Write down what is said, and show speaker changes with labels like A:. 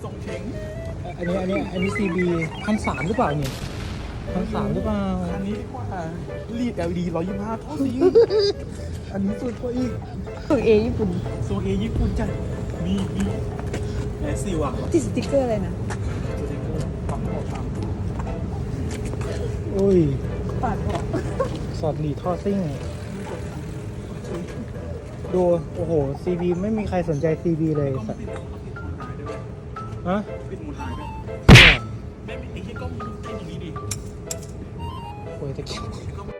A: ทรงเชง
B: อันนี้ CB 1,300หรือเปล่าเนี่ย1,300หรือเปล่า
A: อันนี้ดีกว่ารีด LED 125ท่อซิงอันนี้สุดกว่าอีก
C: ตัวเอญี่ปุ่น
A: โซเอญี่ปุ่นจัดมีแหนสิว่ะ
C: ติดสติ๊กเกอร์อะไรนะ
A: ปั๊มหัวปั๊ม
B: อุ้ย
C: ปาดบอก
B: สอดหลีท่อซิ่ง ดู โอ้โห CB ไม่มีใครสนใจ CB เลยสัตว์ฮะ
A: ปิดหมุนหายด้วยไม่มีไอ้ที่กล้องเป็นอย่างนี้ดิ
B: โอ้ยตะกี้
A: กล้อง